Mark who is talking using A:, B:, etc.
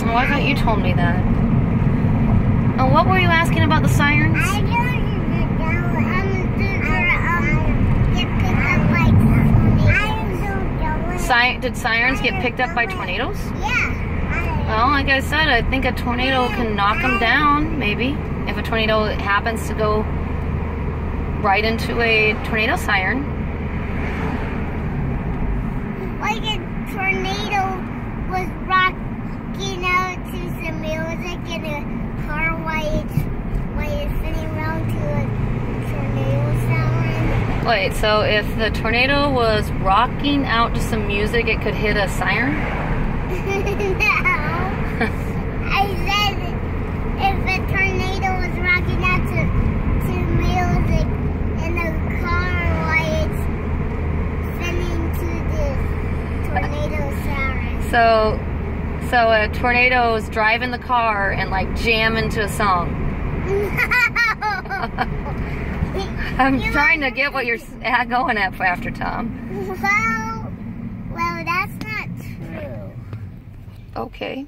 A: Oh, I thought you told me that. Oh, what were you asking about the sirens?
B: I don't know.
A: Did sirens get picked up by tornadoes?
B: Yeah.
A: Well, like I said, I think a tornado can knock them down, maybe. If a tornado happens to go right into a tornado siren.
B: Like a tornado was rocking out to some music in a car while it's sitting around to a tornado siren.
A: Wait, so if the tornado was rocking out to some music, it could hit a siren?
B: No. I said if a tornado was rocking out to music in a car while it's sending to the tornado siren.
A: So a tornado is driving the car and like jam into a song.
B: No.
A: I'm trying to get what you're going at after, Tom.
B: Well, that's not true.
A: Okay.